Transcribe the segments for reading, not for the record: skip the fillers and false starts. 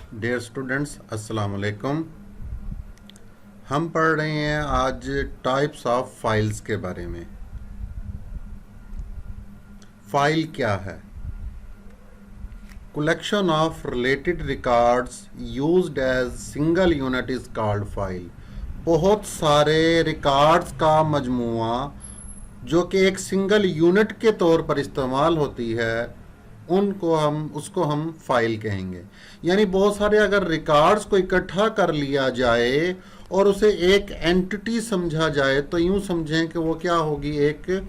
Dear students, अस्सलाम वालेकुम। हम पढ़ रहे हैं आज टाइप्स ऑफ फाइल्स के बारे में। फाइल क्या है? Collection of related records used as single unit is called file. बहुत सारे रिकॉर्ड्स का मजमुआ जो कि एक सिंगल यूनिट के तौर पर इस्तेमाल होती है, उसको हम फाइल कहेंगे। यानी बहुत सारे अगर रिकॉर्ड्स को इकट्ठा कर लिया जाए और उसे एक एंटिटी समझा जाए तो यूं समझें कि वो क्या होगी, एक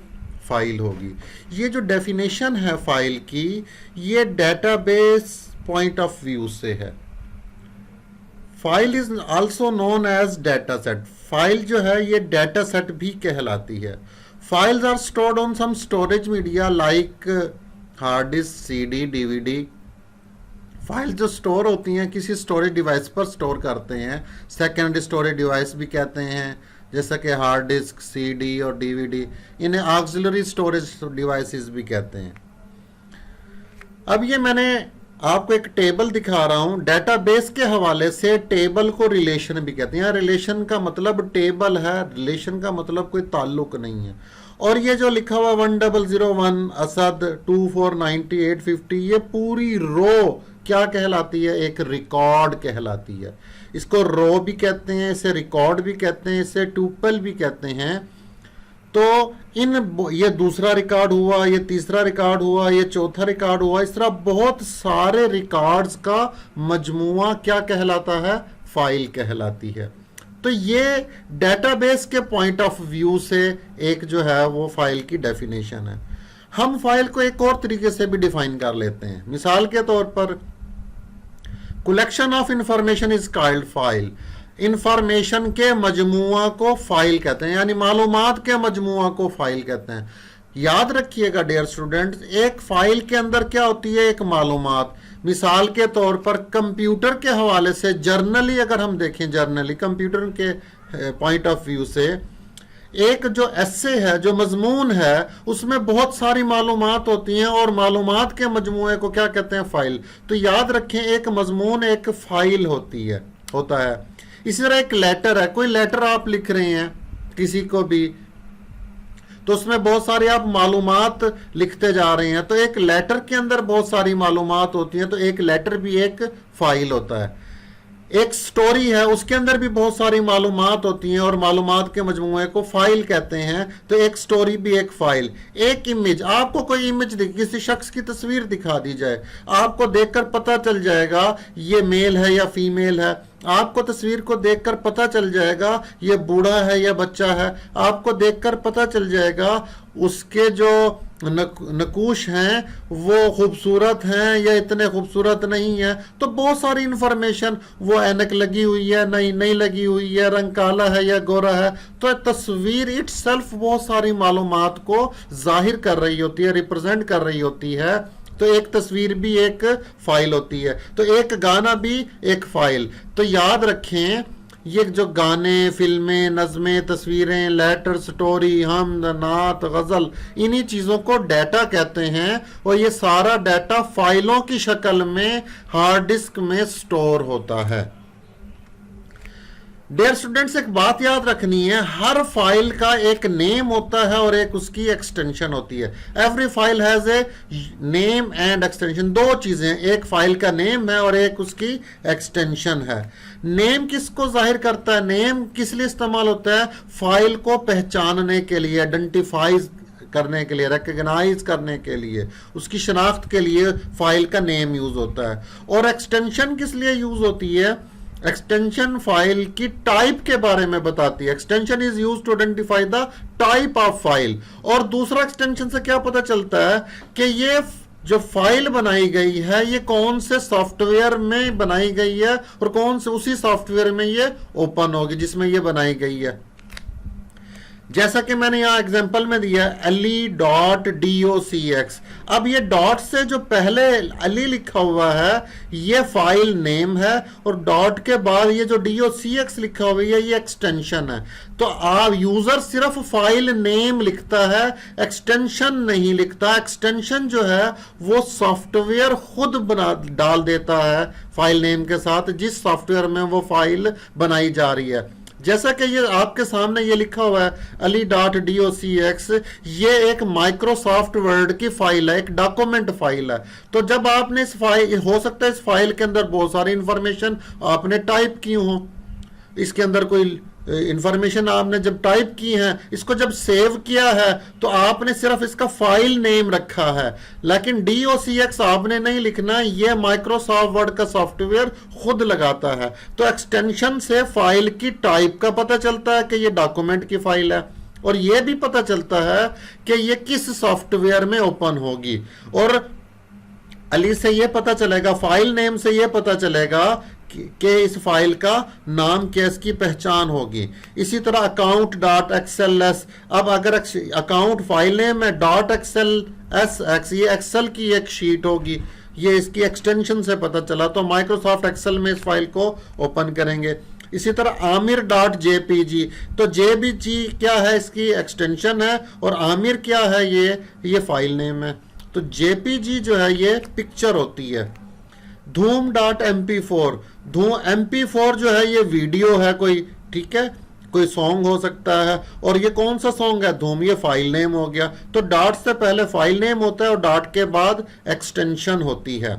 फाइल होगी। ये जो डेफिनेशन है फाइल की, ये डेटाबेस पॉइंट ऑफ व्यू से है। File is also known as data set. File जो है ये डेटा सेट भी कहलाती है। Files are stored on some storage media like hard disk, CD, DVD. File जो स्टोर होती हैं किसी स्टोरेज डिवाइस पर स्टोर करते हैं, सेकेंडरी स्टोरेज डिवाइस भी कहते हैं, जैसा कि हार्ड डिस्क, सीडी और डीवीडी। इन्हें ऑक्सिलरी स्टोरेज डिवाइसेस भी कहते हैं। अब ये मैंने आपको एक टेबल दिखा रहा हूं। डेटाबेस के हवाले से टेबल को रिलेशन भी कहते हैं। रिलेशन का मतलब टेबल है, रिलेशन का मतलब कोई ताल्लुक नहीं है। और ये जो लिखा हुआ 1001 असद 2490 850, ये पूरी रो क्या कहलाती है? एक रिकॉर्ड कहलाती है। इसको रो भी कहते हैं, इसे रिकॉर्ड भी कहते हैं, इसे ट्यूपल भी कहते हैं। तो ये दूसरा रिकॉर्ड हुआ, ये तीसरा रिकॉर्ड हुआ, ये चौथा रिकॉर्ड हुआ, इस तरह बहुत सारे रिकॉर्ड्स का मजमुआ क्या कहलाता है? फाइल कहलाती है। तो ये डेटाबेस के पॉइंट ऑफ व्यू से एक जो है वो फाइल की डेफिनेशन है। हम फाइल को एक और तरीके से भी डिफाइन कर लेते हैं। मिसाल के तौर पर collection of information is called file. Information के मजमुआ को फाइल कहते हैं, यानी मालूमात के मजमुआ को फाइल कहते हैं। याद रखिएगा डियर स्टूडेंट्स, एक फाइल के अंदर क्या होती है? एक मालूमात। मिसाल के तौर पर कंप्यूटर के हवाले से जर्नली अगर हम देखें, जर्नली कंप्यूटर के पॉइंट ऑफ व्यू से एक जो एस्से है, जो मजमून है, उसमें बहुत सारी मालूमात होती हैं और मालूमात के मजमूए को क्या कहते हैं? फाइल। तो याद रखें, एक मजमून एक फाइल होता है। इसी तरह एक लेटर है। कोई लेटर आप लिख रहे हैं किसी को भी, तो उसमें बहुत सारी आप मालूमात लिखते जा रहे हैं। तो एक लेटर के अंदर बहुत सारी मालूमात होती हैं, तो एक लेटर भी एक फाइल होता है। एक स्टोरी है, उसके अंदर भी बहुत सारी मालूमात होती हैं और मालूमात के मजमूए को फाइल कहते हैं। तो एक स्टोरी भी एक फाइल। एक इमेज, आपको कोई इमेज किसी शख्स की तस्वीर दिखा दी जाए, आपको देखकर पता चल जाएगा ये मेल है या फीमेल है। आपको तस्वीर को देखकर पता चल जाएगा ये बूढ़ा है या बच्चा है। आपको देखकर पता चल जाएगा उसके जो नकूश हैं वो खूबसूरत हैं या इतने खूबसूरत नहीं है। तो बहुत सारी इंफॉर्मेशन, वो ऐनक लगी हुई है नहीं लगी हुई है, रंग काला है या गोरा है। तो तस्वीर इटसेल्फ बहुत सारी मालूमात को जाहिर कर रही होती है, रिप्रेजेंट कर रही होती है। तो एक तस्वीर भी एक फाइल होती है। तो एक गाना भी एक फाइल। तो याद रखें, ये जो गाने, फिल्में, नज़में, तस्वीरें, लेटर, स्टोरी, हमद, नात, गज़ल, इन्हीं चीज़ों को डाटा कहते हैं। और ये सारा डाटा फाइलों की शक्ल में हार्ड डिस्क में स्टोर होता है। डियर स्टूडेंट्स, एक बात याद रखनी है, हर फाइल का एक नेम होता है और एक उसकी एक्सटेंशन होती है। Every file has a name and extension. दो चीजें, एक फाइल का नेम है और एक उसकी एक्सटेंशन है। नेम किसको जाहिर करता है? नेम किस लिए इस्तेमाल होता है? फाइल को पहचानने के लिए, आइडेंटिफाई करने के लिए, रिकॉग्नाइज करने के लिए, उसकी शनाख्त के लिए फाइल का नेम यूज होता है। और एक्सटेंशन किस लिए यूज होती है? एक्सटेंशन फाइल की टाइप के बारे में बताती है। Extension is used to identify the type of file. और दूसरा, एक्सटेंशन से क्या पता चलता है कि ये जो फाइल बनाई गई है ये कौन से सॉफ्टवेयर में बनाई गई है और कौन से उसी सॉफ्टवेयर में ये ओपन होगी जिसमें ये बनाई गई है। जैसा कि मैंने यहाँ एग्जांपल में दिया le.docx। अब ये डॉट से जो पहले ali लिखा हुआ है ये फाइल नेम है, और डॉट के बाद ये जो docx लिखा हुआ है ये एक्सटेंशन है। तो आप यूजर सिर्फ फाइल नेम लिखता है, एक्सटेंशन नहीं लिखता। एक्सटेंशन जो है वो सॉफ्टवेयर खुद बना डाल देता है फाइल नेम के साथ, जिस सॉफ्टवेयर में वो फाइल बनाई जा रही है। जैसा कि ये आपके सामने ये लिखा हुआ है ali.docx, ये एक माइक्रोसॉफ्ट वर्ड की फाइल है, एक डॉक्यूमेंट फाइल है। तो जब आपने इस फाइल, हो सकता है इस फाइल के अंदर बहुत सारी इंफॉर्मेशन आपने टाइप की हो, इसके अंदर कोई इंफॉर्मेशन आपने जब टाइप की है, इसको जब सेव किया है तो आपने सिर्फ इसका फाइल नेम रखा है, लेकिन docx आपने नहीं लिखना, ये माइक्रोसॉफ्ट वर्ड का सॉफ्टवेयर खुद लगाता है। तो एक्सटेंशन से फाइल की टाइप का पता चलता है कि ये डॉक्यूमेंट की फाइल है, और ये भी पता चलता है कि ये किस सॉफ्टवेयर में ओपन होगी। और अली से ये पता चलेगा, फाइल नेम से ये पता चलेगा कि इस फाइल का नाम क्या, इसकी पहचान होगी। इसी तरह account.xls, अब अगर अकाउंट फाइल नेम है .xlsx, ये एक्सेल की एक शीट होगी, ये इसकी एक्सटेंशन से पता चला, तो माइक्रोसॉफ्ट एक्सेल में इस फाइल को ओपन करेंगे। इसी तरह आमिर.jpg, तो jpg क्या है, इसकी एक्सटेंशन है, और आमिर क्या है, ये फाइल नेम है। तो jpg जो है ये पिक्चर होती है। धूम.mp4, mp4 जो है ये वीडियो है कोई, ठीक है, कोई सॉन्ग हो सकता है, और ये कौन सा सॉन्ग है, धूम, ये फाइल नेम हो गया। तो डॉट से पहले फाइल नेम होता है और डॉट के बाद एक्सटेंशन होती है।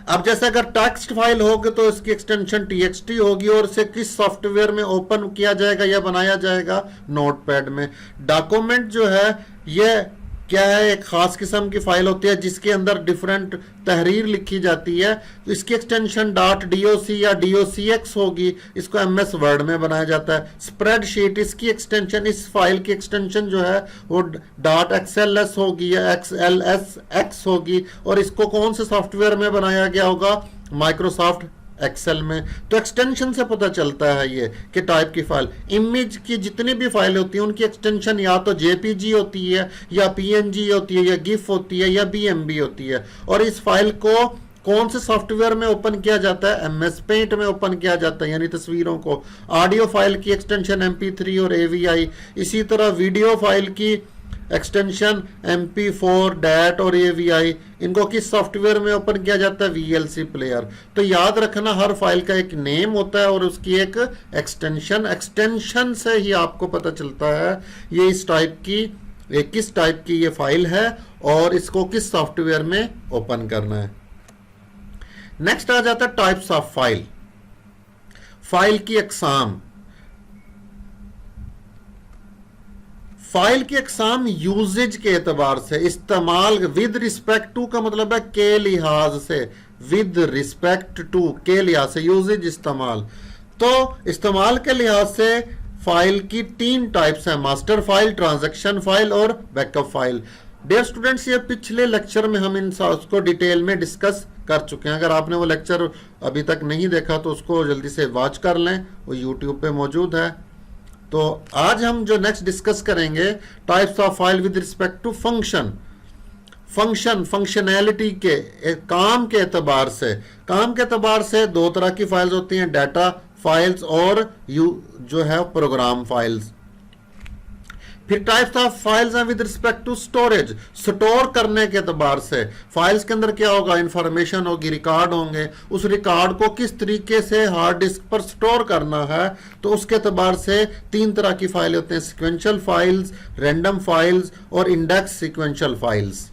अब जैसे अगर टेक्स्ट फाइल होगी तो इसकी एक्सटेंशन txt होगी, और इसे किस सॉफ्टवेयर में ओपन किया जाएगा या बनाया जाएगा, नोटपैड में। डॉक्यूमेंट जो है ये क्या है, एक खास किस्म की फाइल होती है जिसके अंदर डिफरेंट तहरीर लिखी जाती है, तो इसकी एक्सटेंशन .doc या docx होगी, इसको ms वर्ड में बनाया जाता है। स्प्रेडशीट, इसकी एक्सटेंशन, इस फाइल की एक्सटेंशन जो है वो .xls होगी या xlsx होगी, और इसको कौन से सॉफ्टवेयर में बनाया गया होगा, माइक्रोसॉफ्ट एक्सेल में। तो एक्सटेंशन से पता चलता है ये कि टाइप की फाइल। इमेज की जितनी भी फाइल होती है उनकी एक्सटेंशन या तो जेपीजी होती है, या पीएनजी होती है, या गिफ होती है, या बीएमबी होती है। और इस फाइल को कौन से सॉफ्टवेयर में ओपन किया जाता है, एमएस पेंट में ओपन किया जाता है, यानी तस्वीरों को। ऑडियो फाइल की एक्सटेंशन MP3 और AVI। इसी तरह वीडियो फाइल की एक्सटेंशन MP4, DAT और AVI। इनको किस सॉफ्टवेयर में ओपन किया जाता है, VLC प्लेयर। तो याद रखना, हर फाइल का एक नेम होता है और उसकी एक एक्सटेंशन से ही आपको पता चलता है ये इस टाइप की, किस टाइप की ये फाइल है और इसको किस सॉफ्टवेयर में ओपन करना है। नेक्स्ट आ जाता है टाइप्स ऑफ फाइल, फाइल की अकसाम। फाइल की अकसाम यूजेज के एतबार से, इस्तेमाल, विद रिस्पेक्ट टू का मतलब है के लिहाज से, विद रिस्पेक्ट टू, के लिहाज से, यूजेज इस्तेमाल। तो इस्तेमाल के लिहाज से फाइल की 3 टाइप्स हैं, मास्टर फाइल, ट्रांजैक्शन फाइल और बैकअप फाइल। डियर स्टूडेंट्स, ये पिछले लेक्चर में हम इन उसको डिटेल में डिस्कस कर चुके हैं। अगर आपने वो लेक्चर अभी तक नहीं देखा तो उसको जल्दी से वॉच कर लें, वो यूट्यूब पे मौजूद है। तो आज हम जो नेक्स्ट डिस्कस करेंगे, types of file with respect to function. Functionality के, काम के एतबार से। काम के एतबार से 2 तरह की फाइल्स होती हैं, डाटा फाइल्स और जो है प्रोग्राम फाइल्स। फिर टाइप्स ऑफ फाइल्स हैं with respect to storage, store करने के एतबार से। फाइल्स के अंदर क्या होगा, इंफॉर्मेशन होगी, रिकॉर्ड होंगे, उस रिकॉर्ड को किस तरीके से हार्ड डिस्क पर स्टोर करना है, तो उसके एतबार से 3 तरह की फाइल होते हैं, सिक्वेंशियल फाइल्स, रैंडम फाइल्स और इंडेक्स सिक्वेंशियल फाइल्स।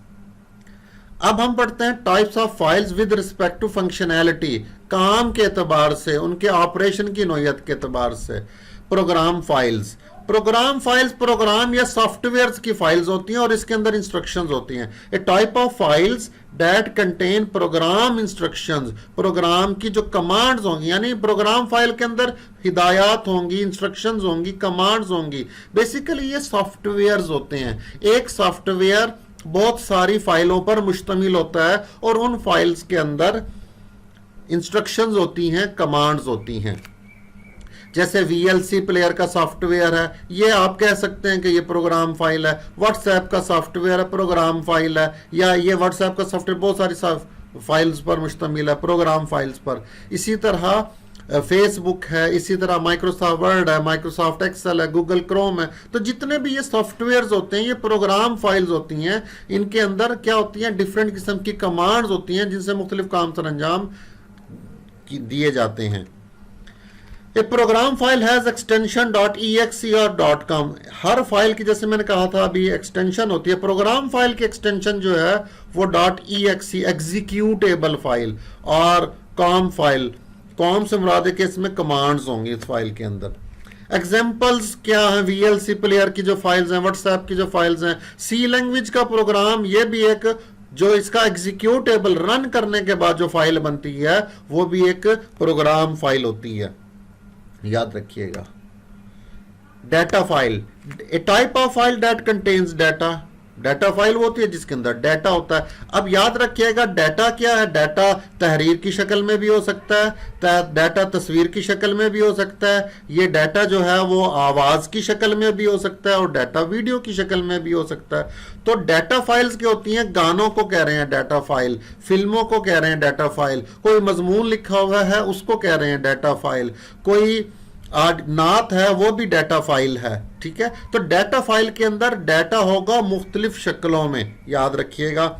अब हम पढ़ते हैं types of files with respect to functionality, काम के एतबार से, उनके ऑपरेशन की नोयत के एतबार से। Program files, program files program या सॉफ्टवेयर की फाइल्स होती हैं और इसके अंदर इंस्ट्रक्शंस होती हैं। A type of files that contain program instructions, program की जो कमांड्स होंगी, यानी प्रोग्राम फाइल के अंदर हिदायत होंगी, इंस्ट्रक्शंस होंगी, कमांड्स होंगी। बेसिकली ये सॉफ्टवेयर्स होते हैं। एक सॉफ्टवेयर बहुत सारी फाइलों पर मुश्तमिल होता है और उन फाइल्स के अंदर इंस्ट्रक्शंस होती हैं, कमांड्स होती हैं। जैसे VLC प्लेयर का सॉफ्टवेयर है, ये आप कह सकते हैं कि ये प्रोग्राम फाइल है। व्हाट्सएप का सॉफ्टवेयर है, प्रोग्राम फाइल है। या ये व्हाट्सएप का सॉफ्टवेयर बहुत सारी फाइल्स पर मुश्तमिल है, प्रोग्राम फाइल्स पर। इसी तरह फेसबुक है, इसी तरह माइक्रोसॉफ्ट वर्ड है, माइक्रोसॉफ्ट एक्सेल है, गूगल क्रोम है। तो जितने भी ये सॉफ्टवेयर्स होते हैं ये प्रोग्राम फाइल्स होती हैं। इनके अंदर क्या होती हैं, डिफरेंट किस्म की कमांड्स होती हैं जिनसे मुख्तलिफ काम सर अंजाम दिए जाते हैं। A program file has extension .exe और .com। हर फाइल की, जैसे मैंने कहा था अभी, एक्सटेंशन होती है। प्रोग्राम फाइल की एक्सटेंशन जो है वो .exe एग्जीक्यूटेबल फाइल, और कॉम फाइल, कॉम से मुराद है कि इसमें कमांड्स होंगी इस फाइल के अंदर। एग्जाम्पल्स क्या है, VLC प्लेयर की जो फाइल्स हैं, व्हाट्सएप की जो फाइल्स हैं। सी लैंग्वेज का प्रोग्राम, ये भी एक जो इसका एग्जीक्यूटेबल रन करने के बाद जो फाइल बनती है वो भी एक प्रोग्राम फाइल होती है, याद रखिएगा। Data file, A type of file that contains data. Data file वो होती है जिसके अंदर डाटा होता है। अब याद रखिएगा डाटा क्या है, डाटा तहरीर की शक्ल में भी हो सकता है, डाटा तस्वीर की शक्ल में भी हो सकता है, ये डाटा जो है वो आवाज की शक्ल में भी हो सकता है, और डाटा वीडियो की शक्ल में भी हो सकता है। तो डाटा फाइल्स क्या होती हैं, गानों को कह रहे हैं डाटा फाइल, फिल्मों को कह रहे हैं डाटा फाइल, कोई मजमून लिखा हुआ है उसको कह रहे हैं डाटा फाइल, कोई नात है वो भी डाटा फाइल है। ठीक है, तो डाटा फाइल के अंदर डाटा होगा मुख्तलिफ शक्लों में, याद रखिएगा।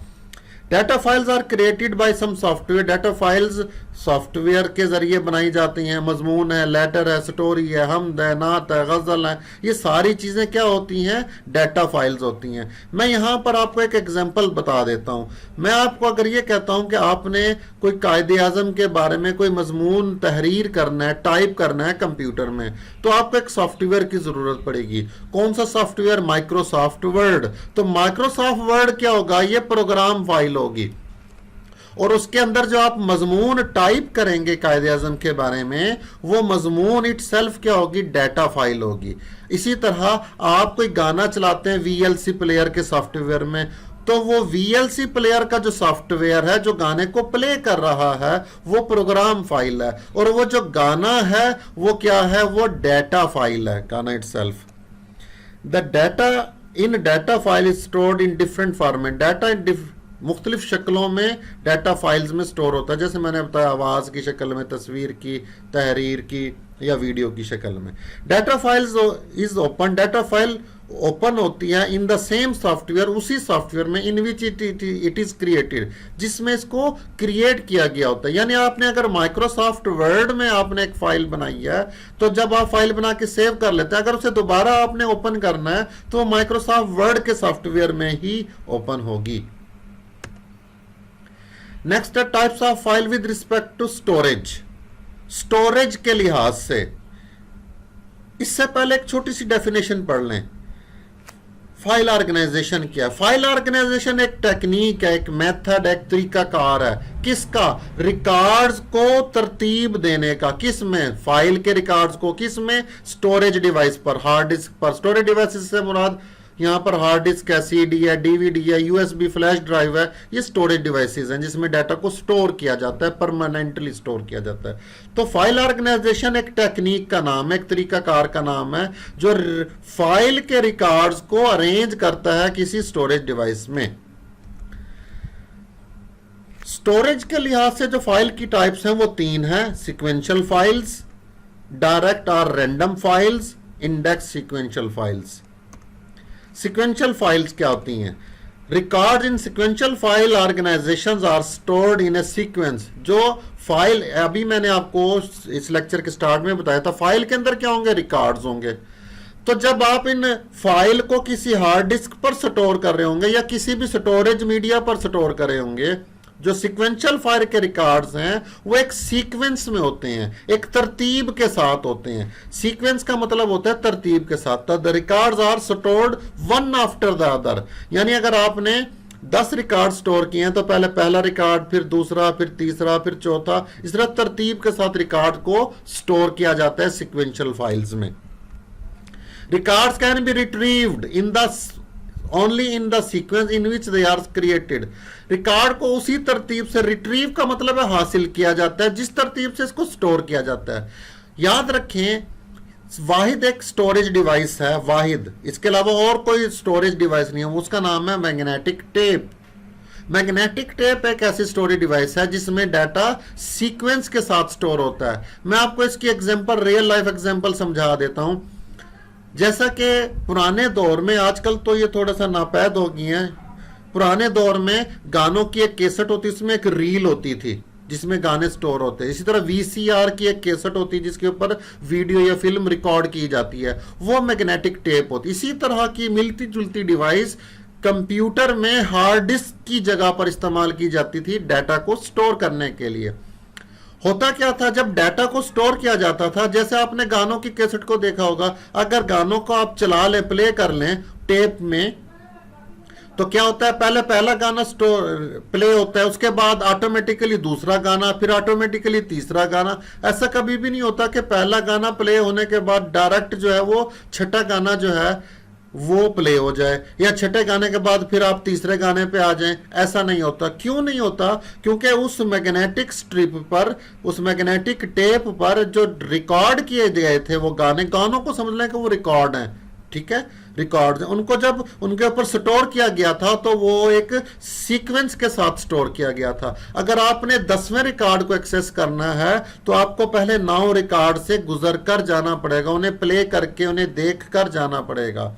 Data files are created by some software. Data files software के जरिए बनाई जाती हैं। मजमून है, लेटर है, स्टोरी है, हमद है, नात है, गजल है, ये सारी चीजें क्या होती हैं, डाटा फाइल्स होती हैं। मैं यहां पर आपको एक एग्जांपल बता देता हूं। मैं आपको अगर ये कहता हूं कि आपने कोई कायदे आजम के बारे में कोई मजमून तहरीर करना है, टाइप करना है कंप्यूटर में, तो आपको एक सॉफ्टवेयर की जरूरत पड़ेगी। कौन सा सॉफ्टवेयर, माइक्रोसॉफ्ट वर्ड। तो माइक्रोसॉफ्ट वर्ड क्या होगा, ये प्रोग्राम फाइल होगी, और उसके अंदर जो आप मजमून टाइप करेंगे कायदे आजम के बारे में, वो मजमून इटसेल्फ क्या होगी, डाटा फाइल होगी। इसी तरह आप कोई गाना चलाते हैं VLC प्लेयर के सॉफ्टवेयर में, तो वो VLC प्लेयर का जो सॉफ्टवेयर है जो गाने को प्ले कर रहा है वो प्रोग्राम फाइल है, और वो जो गाना है वो क्या है, वो डाटा फाइल है, गाना itself. The data in data file is stored in different format. Data मुख्तलिफ शक्लों में डाटा फाइल्स में स्टोर होता है, जैसे मैंने बताया आवाज की शक्ल में, तस्वीर की, तहरीर की, या वीडियो की शक्ल में। Data files is open. Data file open होती है इन द सेम सॉफ्टवेयर, उसी सॉफ्टवेयर में इन विच इट इज क्रिएटेड, जिसमें इसको क्रिएट किया गया होता है। यानी आपने अगर माइक्रोसॉफ्ट वर्ड में आपने एक फाइल बनाई है, तो जब आप फाइल बना के सेव कर लेते हैं, अगर उसे दोबारा आपने ओपन करना है तो माइक्रोसॉफ्ट वर्ड के सॉफ्टवेयर में ही ओपन होगी। नेक्स्ट है types of file with respect to storage. Storage के लिहाज से, इससे पहले एक छोटी सी डेफिनेशन पढ़ लें। फाइल ऑर्गेनाइजेशन क्या है? फाइल ऑर्गेनाइजेशन एक टेक्निक है, एक मेथड, एक तरीकाकार है। किसका? रिकॉर्ड्स को तरतीब देने का। किस में? फाइल के रिकॉर्ड्स को। किस में? स्टोरेज डिवाइस पर, हार्ड डिस्क पर। स्टोरेज डिवाइस से मुराद यहाँ पर हार्ड डिस्क है, CD है, DVD है, USB फ्लैश ड्राइव है, ये स्टोरेज डिवाइसेस हैं जिसमें डाटा को स्टोर किया जाता है, परमानेंटली स्टोर किया जाता है। तो फाइल ऑर्गेनाइजेशन एक टेक्निक का नाम है, एक तरीकाकार का नाम है, जो फाइल के रिकॉर्ड्स को अरेंज करता है किसी स्टोरेज डिवाइस में। स्टोरेज के लिहाज से जो फाइल की टाइप्स हैं वो तीन हैं: सिक्वेंशियल फाइल्स, डायरेक्ट और random files, index sequential files. Sequential files क्या होती हैं? Record in sequential file organisations are stored in a sequence. जो फाइल, अभी मैंने आपको इस लेक्चर के स्टार्ट में बताया था, फाइल के अंदर क्या होंगे? रिकॉर्ड्स होंगे। तो जब आप इन फाइल को किसी हार्ड डिस्क पर स्टोर कर रहे होंगे या किसी भी स्टोरेज मीडिया पर स्टोर कर रहे होंगे, जो सीक्वेंशियल फाइल के रिकॉर्ड्स हैं वो एक सीक्वेंस में होते हैं, एक तरतीब के साथ होते हैं। सीक्वेंस का मतलब होता है तरतीब के साथ। The records are stored one after the other. यानी अगर आपने 10 रिकॉर्ड स्टोर किए हैं तो पहले पहला रिकॉर्ड, फिर दूसरा, फिर तीसरा, फिर चौथा, इस तरह तरतीब के साथ रिकॉर्ड को स्टोर किया जाता है सीक्वेंशियल फाइल्स में। Records can be retrieved in the only in the sequence in which they are created. Record को उसी तरतीब से, रिट्रीव का मतलब है हासिल किया जाता है, जिस तरतीब से इसको स्टोर किया जाता है। याद रखें वाहिद एक स्टोरेज डिवाइस है, वाहिद, इसके अलावा और कोई स्टोरेज डिवाइस नहीं है, उसका नाम है मैग्नेटिक टेप। मैग्नेटिक टेप एक ऐसी स्टोरेज डिवाइस है जिसमें डाटा सीक्वेंस के साथ स्टोर होता है। मैं आपको इसकी एग्जांपल, रियल लाइफ एग्जांपल समझा देता हूं। जैसा कि पुराने दौर में, आजकल तो ये थोड़ा सा नापैद हो गई है, पुराने दौर में गानों की एक कैसेट होती, उसमें एक रील होती थी जिसमें गाने स्टोर होते हैं। इसी तरह वीसीआर की एक कैसेट होती है जिसके ऊपर वीडियो या फिल्म रिकॉर्ड की जाती है, वो मैग्नेटिक टेप होती है। इसी तरह की मिलती जुलती डिवाइस कंप्यूटर में हार्ड डिस्क की जगह पर इस्तेमाल की जाती थी डाटा को स्टोर करने के लिए। होता क्या था, जब डाटा को स्टोर किया जाता था, जैसे आपने गानों की कैसेट को देखा होगा, अगर गानों को आप चला लें, प्ले कर लें टेप में, तो क्या होता है, पहले पहला गाना स्टोर प्ले होता है, उसके बाद ऑटोमेटिकली दूसरा गाना, फिर ऑटोमेटिकली तीसरा गाना। ऐसा कभी भी नहीं होता कि पहला गाना प्ले होने के बाद डायरेक्ट जो है वो छठा गाना जो है वो प्ले हो जाए, या छठे गाने के बाद फिर आप तीसरे गाने पे आ जाएं। ऐसा नहीं होता। क्यों नहीं होता? क्योंकि उस मैग्नेटिक स्ट्रिप पर, उस मैग्नेटिक टेप पर जो रिकॉर्ड किए गए थे वो गानों को समझ लें कि वो रिकॉर्ड हैं, ठीक है, रिकॉर्ड, उनको जब उनके ऊपर स्टोर किया गया था तो वो एक सीक्वेंस के साथ स्टोर किया गया था। अगर आपने 10वें रिकॉर्ड को एक्सेस करना है तो आपको पहले 9 रिकॉर्ड से गुजर कर जाना पड़ेगा, उन्हें प्ले करके, उन्हें देख कर जाना पड़ेगा,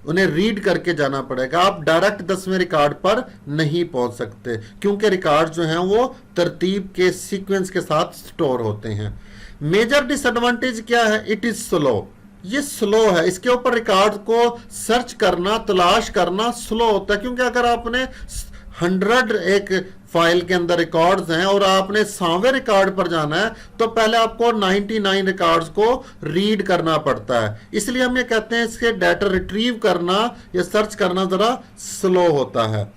उन्हें रीड करके जाना पड़ेगा। आप डायरेक्ट 10वें रिकॉर्ड पर नहीं पहुंच सकते क्योंकि रिकॉर्ड जो हैं वो तरतीब के सीक्वेंस के साथ स्टोर होते हैं। मेजर डिसएडवांटेज क्या है? It is slow. ये स्लो है, इसके ऊपर रिकॉर्ड को सर्च करना, तलाश करना स्लो होता है। क्योंकि अगर आपने 100 एक फाइल के अंदर रिकॉर्ड्स हैं और आपने 100वें रिकॉर्ड पर जाना है तो पहले आपको 99 रिकॉर्ड्स को रीड करना पड़ता है। इसलिए हम ये कहते हैं इसके डाटा रिट्रीव करना या सर्च करना जरा स्लो होता है।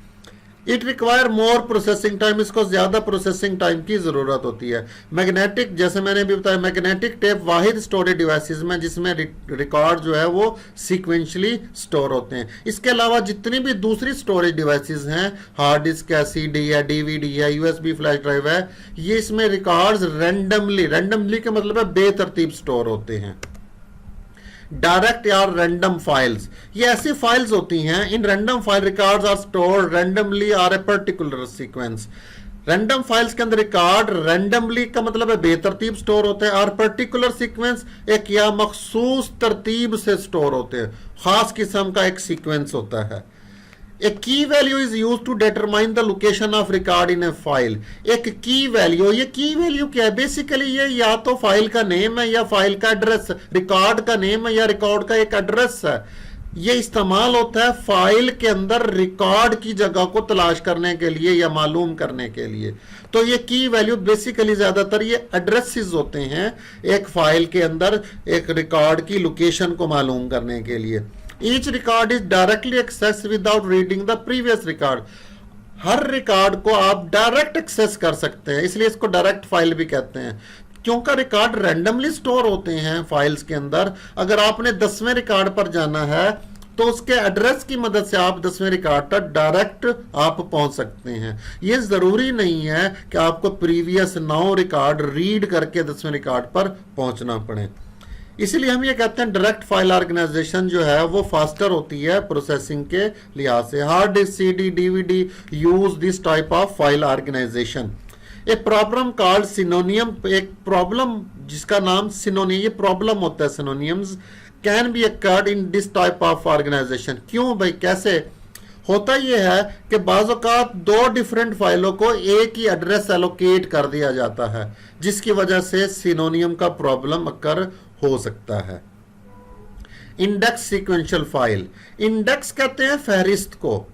It require more processing time, इसको ज्यादा प्रोसेसिंग टाइम की जरूरत होती है। मैग्नेटिक, जैसे मैंने भी बताया, मैग्नेटिक टेप वाहिद स्टोरेज डिवाइसेस में जिसमें रिकॉर्ड जो है वो सीक्वेंशली स्टोर होते हैं। इसके अलावा जितनी भी दूसरी स्टोरेज डिवाइसेस हैं, हार्ड डिस्क है, सीडी है, डीवीडी है, यूएसबी फ्लैश ड्राइव है, ये इसमें रिकॉर्ड्स रैंडमली के मतलब है बेतरतीब स्टोर होते हैं। डायरेक्ट या रैंडम फाइल्स, ये ऐसी फाइल्स होती हैं, in random file records are stored randomly are a particular sequence. Random files के अंदर रिकॉर्ड रैंडमली का मतलब है बेतरतीब स्टोर होते हैं, और पर्टिकुलर सीक्वेंस एक या मखसूस तरतीब से स्टोर होते हैं, खास किस्म का एक सीक्वेंस होता है। A key value is used to determine the location of record in a file. एक की वैल्यू, ये की वैल्यू क्या है? बेसिकली ये या तो फाइल का नेम है या फाइल का एड्रेस, रिकॉर्ड का नेम है या रिकॉर्ड का एक एड्रेस है। ये इस्तेमाल होता है फाइल के अंदर रिकॉर्ड की जगह को तलाश करने के लिए या मालूम करने के लिए। तो ये की वैल्यू बेसिकली ज्यादातर ये एड्रेसेस होते हैं एक फाइल के अंदर एक रिकॉर्ड की लोकेशन को मालूम करने के लिए। Each record is directly accessed without reading the previous record. Her record को आप डायरेक्ट एक्सेस कर सकते हैं, इसलिए इसको डायरेक्ट फाइल भी कहते हैं। क्योंकि रिकॉर्ड रैंडमली स्टोर होते हैं फाइल्स के अंदर, अगर आपने 10वें रिकॉर्ड पर जाना है तो उसके एड्रेस की मदद से आप 10वें रिकॉर्ड तक डायरेक्ट आप पहुंच सकते हैं। ये जरूरी नहीं है कि आपको प्रीवियस 9 रिकॉर्ड रीड करके 10वें रिकॉर्ड पर पहुंचना पड़े। इसलिए हम ये कहते हैं डायरेक्ट फाइल ऑर्गेनाइजेशन जो है वो फास्टर होती है प्रोसेसिंग के लिहाज से। Hard disk, CD, DVD use this type of file organisation. एक प्रॉब्लम कॉल्ड सिनोनियम, एक प्रॉब्लम जिसका नाम सिनोनियम, ये प्रॉब्लम होता है synonyms, can be occurred in this type of organisation. क्यों भाई, कैसे होता यह है कि बाज़ औक़ात 2 डिफरेंट फाइलों को एक ही एड्रेस एलोकेट कर दिया जाता है, जिसकी वजह से सिनोनियम का प्रॉब्लम अकर हो सकता है। इंडेक्स सीक्वेंशियल फाइल, इंडेक्स कहते हैं फहरिस्त को।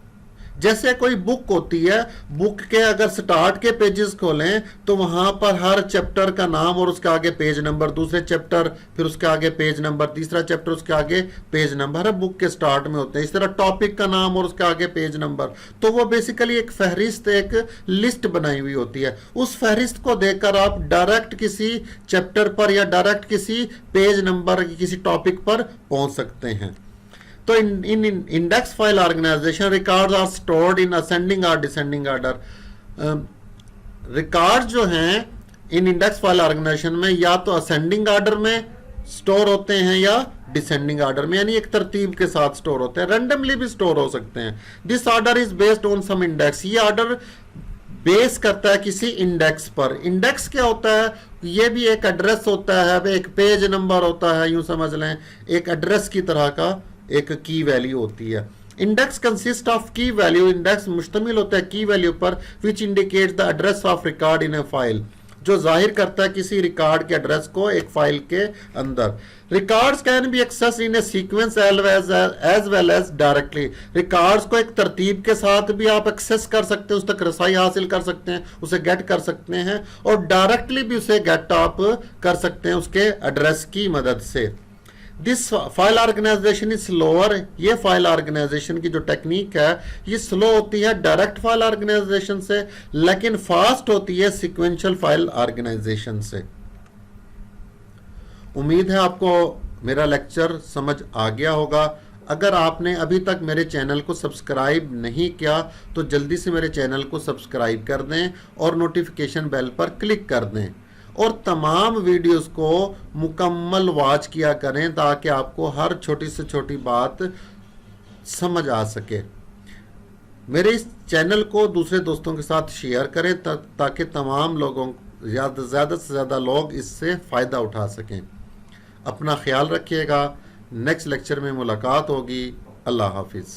जैसे कोई बुक होती है, बुक के अगर स्टार्ट के पेजेस खोलें तो वहां पर हर चैप्टर का नाम और उसके आगे पेज नंबर, दूसरे चैप्टर फिर उसके आगे पेज नंबर, तीसरा चैप्टर उसके आगे पेज नंबर, हर बुक के स्टार्ट में होते हैं। इस तरह टॉपिक का नाम और उसके आगे पेज नंबर, तो वो बेसिकली एक फहरिस्त, एक लिस्ट बनाई हुई होती है। उस फहरिस्त को देखकर आप डायरेक्ट किसी चैप्टर पर या डायरेक्ट किसी पेज नंबर, किसी टॉपिक पर पहुंच सकते हैं। तो in index file organization records are stored in ascending और डिसेंडिंग ऑर्डर। रिकॉर्ड जो हैं इन इंडेक्स फाइल ऑर्गेनाइजेशन में या तो असेंडिंग ऑर्डर में स्टोर होते हैं या डिसेंडिंग ऑर्डर में, यानी एक तरतीब के साथ स्टोर होते हैं, रैंडमली भी स्टोर हो सकते हैं। This order is based on some index, ये ऑर्डर बेस करता है किसी इंडेक्स पर। इंडेक्स क्या होता है? ये भी एक एड्रेस होता है, एक पेज नंबर होता है, यूं समझ लें एक एड्रेस की तरह का एक की वैल्यू होती है। इंडेक्स कंसिस्ट ऑफ की वैल्यू, इंडेक्स मुश्तमिल होता है की वैल्यू पर, which indicate the address of record in A file, जो जाहिर करता है किसी रिकॉर्ड के एड्रेस को एक फाइल के अंदर। Records can be access in a sequence as well as directly, records को एक तरतीब के साथ भी आप एक्सेस कर सकते हैं, उस तक रसाई हासिल कर सकते हैं, उसे गेट कर सकते हैं, और डायरेक्टली भी उसे गेट आप कर सकते हैं उसके एड्रेस की मदद से। This file organisation is slower, ये फाइल ऑर्गेनाइजेशन की जो टेक्निक है ये स्लो होती है डायरेक्ट फाइल ऑर्गेनाइजेशन से, लेकिन फास्ट होती है सीक्वेंशियल फाइल ऑर्गेनाइजेशन से। उम्मीद है आपको मेरा लेक्चर समझ आ गया होगा। अगर आपने अभी तक मेरे चैनल को सब्सक्राइब नहीं किया तो जल्दी से मेरे चैनल को सब्सक्राइब कर दें और नोटिफिकेशन बेल पर क्लिक कर दें, और तमाम वीडियोस को मुकम्मल वॉच किया करें ताकि आपको हर छोटी से छोटी बात समझ आ सके। मेरे इस चैनल को दूसरे दोस्तों के साथ शेयर करें ताकि तमाम लोगों ज़्यादा से ज़्यादा लोग इससे फ़ायदा उठा सकें। अपना ख्याल रखिएगा। नेक्स्ट लेक्चर में मुलाकात होगी। अल्लाह हाफिज़।